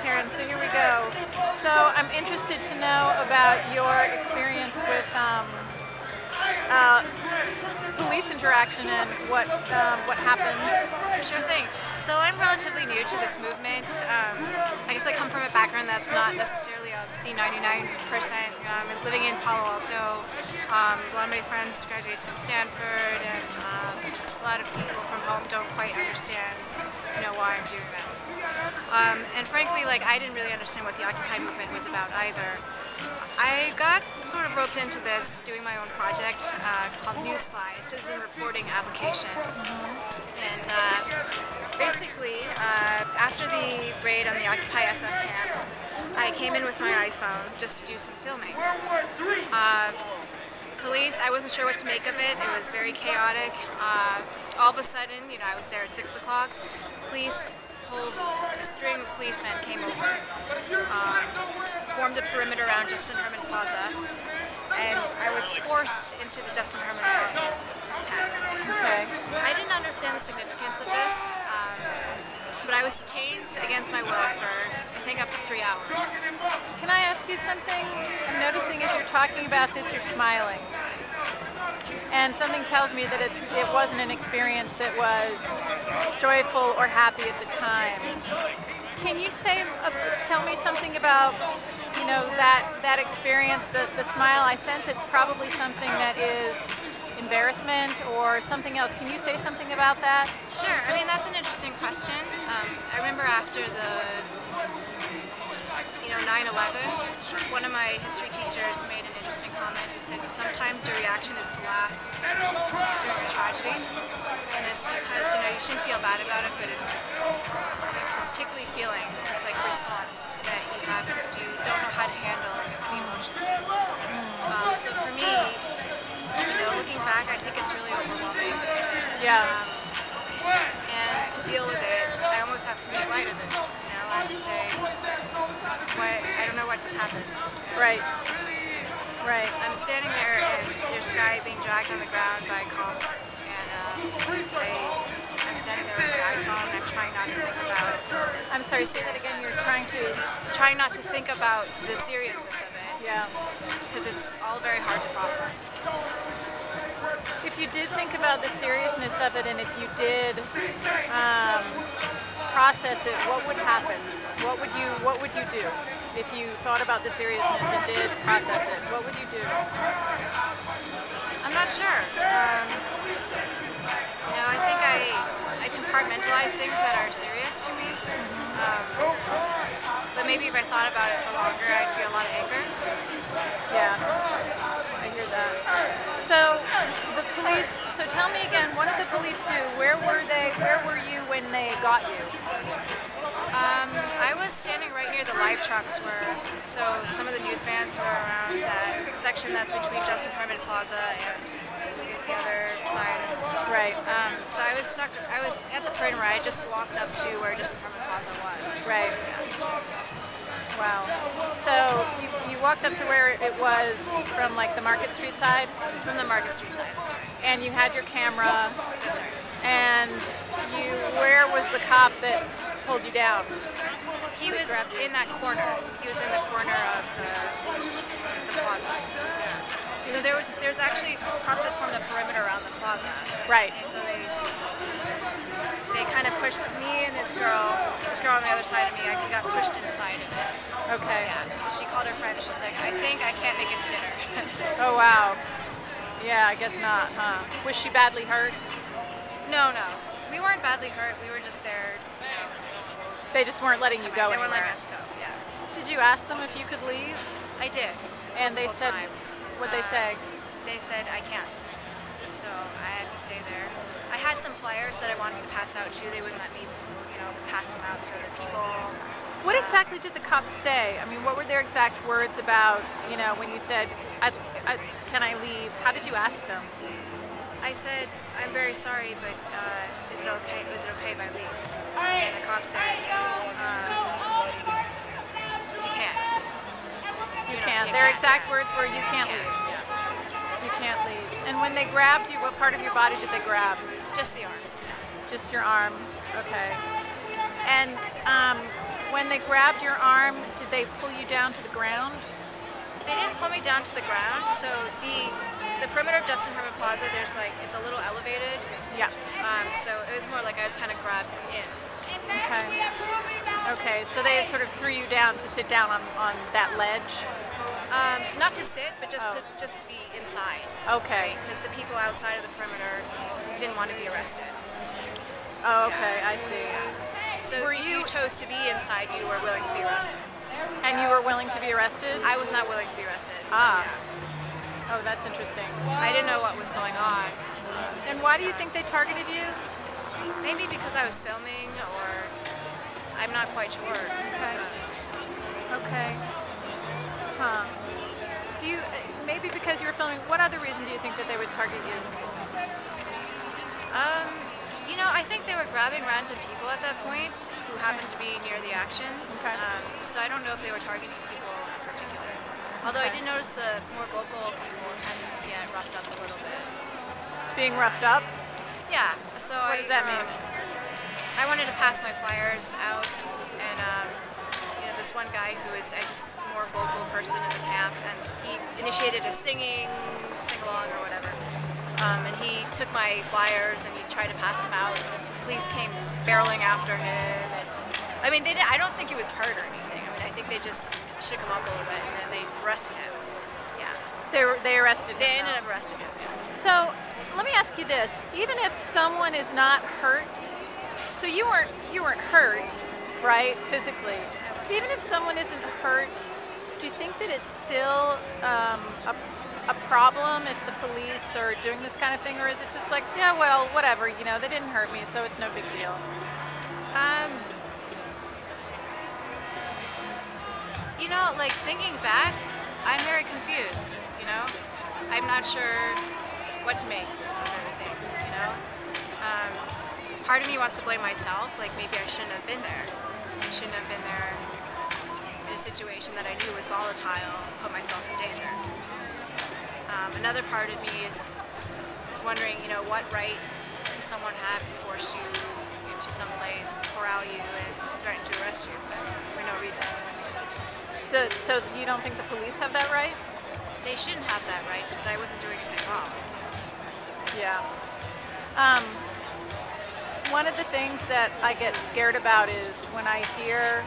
Karen, so here we go. So I'm interested to know about your experience with uh, police interaction and what happened. Sure thing. So I'm relatively new to this movement. I guess I come from a background that's not necessarily of the 99%. Living in Palo Alto, a lot of my friends graduated from Stanford, and a lot of people from home don't quite understand, why I'm doing this. And frankly, I didn't really understand what the Occupy movement was about either. I got sort of roped into this doing my own project called Newsfly, a citizen reporting application. And basically, after the raid on the Occupy SF camp, I came in with my iPhone just to do some filming. Police, I wasn't sure what to make of it. It was very chaotic. All of a sudden, I was there at 6 o'clock. Whole string of policemen came over, formed a perimeter around Justin Herman Plaza, and I was forced into the Justin Herman Plaza pad. Okay. I didn't understand the significance of this, but I was detained against my will for, I think, up to 3 hours. Can I ask you something? I'm noticing as you're talking about this, you're smiling. And something tells me that it wasn't an experience that was joyful or happy at the time. Can you tell me something about, that experience, the smile? I sense it's probably something that is embarrassment or something else. Can you say something about that? Sure. I mean, that's an interesting question. I remember after the 9/11, one of my history teachers made an interesting comment. He said, sometimes your reaction is to laugh during a tragedy, and it's because, you shouldn't feel bad about it, but it's this tickly feeling, it's this response that you have because you don't know how to handle the emotion. So for me, looking back, I think it's really overwhelming. Yeah. And to deal with it, I almost have to make light of it. I have to say, I don't know what just happened. Right. Right. I'm standing there and there's a guy being dragged on the ground by cops, and I'm standing there with my iPhone and I'm trying not to think about it. I'm sorry, say that again. You're trying not to think about the seriousness of it. Yeah. Because it's all very hard to process. If you did think about the seriousness of it, and if you did process it, what would happen? What would you do if you thought about the seriousness and did process it? What would you do? I'm not sure. I think I compartmentalize things that are serious to me. But maybe if I thought about it for longer, I'd feel a lot of anger. Yeah, I hear that. So the police. So tell me again, what did the police do? Where were they? Where were you when they got you? I was standing right near the live trucks so some of the news vans were around that section that's between Justin Herman Plaza and I guess the other side. Right. So I was at the perimeter. I just walked up to where Justin Herman Plaza was. Right. Yeah. Wow. So you walked up to where it was from the Market Street side? From the Market Street side, that's right. And you had your camera. That's right. And where was the cop that pulled you down? He was in that corner. He was in the corner of the plaza. So there's actually cops that formed a perimeter around the plaza. Right. And so they kind of pushed me and this girl on the other side of me. I got pushed inside of it. Okay. Yeah. She called her friend. She's like, I think I can't make it to dinner. Oh wow. Yeah, I guess not, huh? Was she badly hurt? No. We weren't badly hurt. We were just there, They just weren't letting you go anywhere. They weren't letting us go, yeah. Did you ask them if you could leave? I did. And they said, what'd they say? They said, I can't. So I had to stay there. I had some flyers that I wanted to pass out too. They wouldn't let me, pass them out to other people. What exactly did the cops say? I mean, what were their exact words about, when you said, can I leave? How did you ask them? I said, I'm very sorry, but is it okay if I leave? And the cop said, you can't. You can't. Their exact words were, you can't leave. You can't leave. And when they grabbed you, what part of your body did they grab? Just the arm. Just your arm. Okay. And when when they grabbed your arm, did they pull you down to the ground? They didn't pull me down to the ground. So the perimeter of Justin Herman Plaza, there's like, it's a little elevated. Yeah. So it was more like I was kind of grabbed in. Okay. Okay, so they sort of threw you down to sit down on that ledge? Not to sit, but just to be inside. Okay. Because the people outside of the perimeter didn't want to be arrested. Oh, okay, I see. So if you chose to be inside, you were willing to be arrested. And you were willing to be arrested? I was not willing to be arrested. Ah. Yeah. Oh, that's interesting. I didn't know what was going on. And why do you think they targeted you? Maybe because I was filming, or I'm not quite sure. Okay. Okay. Huh. Do you, maybe because you were filming, what other reason do you think that they would target you? You know, I think they were grabbing random people at that point who happened to be near the action. Okay. So I don't know if they were targeting people in particular. Although I did notice the more vocal people tend to get roughed up a little bit. Being roughed up? Yeah. So What does that mean? I wanted to pass my flyers out, and you know, this one guy who is just more vocal person in the camp, and he initiated a sing-along or whatever. And he took my flyers and he tried to pass them out. Police came barreling after him. And, I mean, I don't think he was hurt or anything. I mean, I think they just shook him up a little bit and then they arrested him. Yeah. They arrested him. They ended up arresting him. Yeah. So let me ask you this: even if someone is not hurt, so you weren't hurt, right, physically. Even if someone isn't hurt, do you think that it's still a problem if the police are doing this kind of thing, or is it just like, yeah, well, whatever, you know, they didn't hurt me, so it's no big deal? You know, like thinking back, I'm very confused, you know? I'm not sure what to make of everything, you know? Part of me wants to blame myself, like maybe I shouldn't have been there. I shouldn't have been there in a situation that I knew was volatile, put myself in danger. Another part of me is wondering, you know, what right does someone have to force you into some place, corral you, and threaten to arrest you for no reason? So you don't think the police have that right? They shouldn't have that right because I wasn't doing anything wrong. Yeah. One of the things that I get scared about is when I hear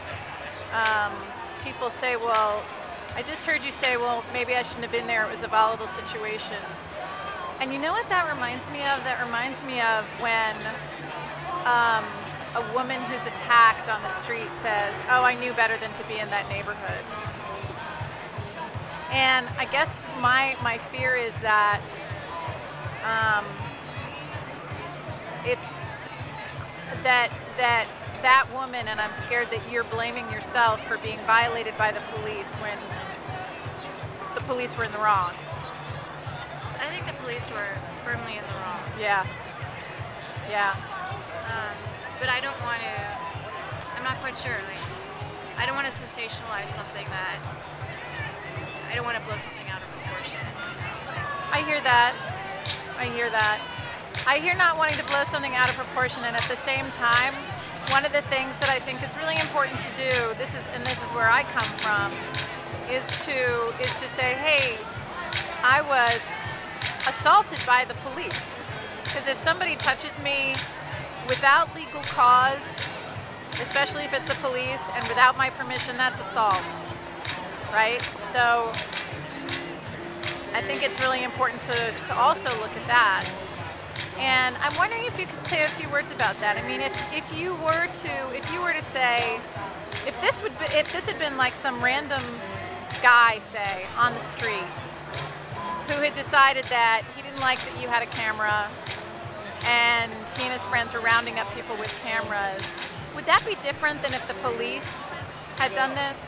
people say, well, I just heard you say, well, maybe I shouldn't have been there, it was a volatile situation. And you know what that reminds me of? That reminds me of when a woman who's attacked on the street says, oh, I knew better than to be in that neighborhood. And I guess my fear is that it's that woman, and I'm scared that you're blaming yourself for being violated by the police when the police were in the wrong. I think the police were firmly in the wrong. Yeah. Yeah. But I don't want to, I'm not quite sure, like, I don't want to sensationalize something that, I don't want to blow something out of proportion. I hear that. I hear that. I hear not wanting to blow something out of proportion, and at the same time, one of the things that I think is really important to do, this is where I come from, is to say, hey, I was assaulted by the police. Because if somebody touches me without legal cause, especially if it's the police, and without my permission, that's assault, right? So I think it's really important to also look at that. And I'm wondering if you could say a few words about that. I mean, if you were to say, if this had been like some random guy, say, on the street, who had decided that he didn't like that you had a camera, and he and his friends were rounding up people with cameras, would that be different than if the police had done this?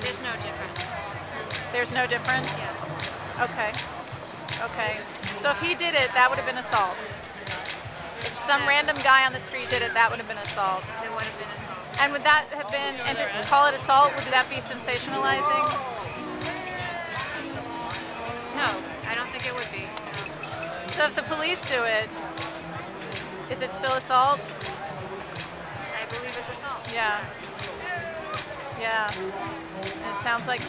There's no difference. There's no difference? Yeah. Okay. Okay. So if he did it, that would have been assault. If some random guy on the street did it, that would have been assault. It would have been assault. And would that have been, and to call it assault, would that be sensationalizing? No, I don't think it would be. No. So if the police do it, is it still assault? I believe it's assault. Yeah. Yeah. And it sounds like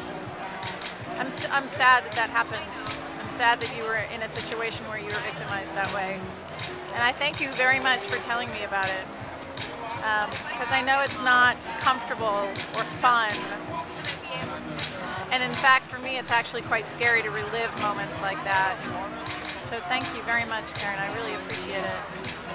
I'm sad that that happened. I'm sad that you were in a situation where you were victimized that way. And I thank you very much for telling me about it. Because I know it's not comfortable or fun. And in fact, for me, it's actually quite scary to relive moments like that. So thank you very much, Karen. I really appreciate it.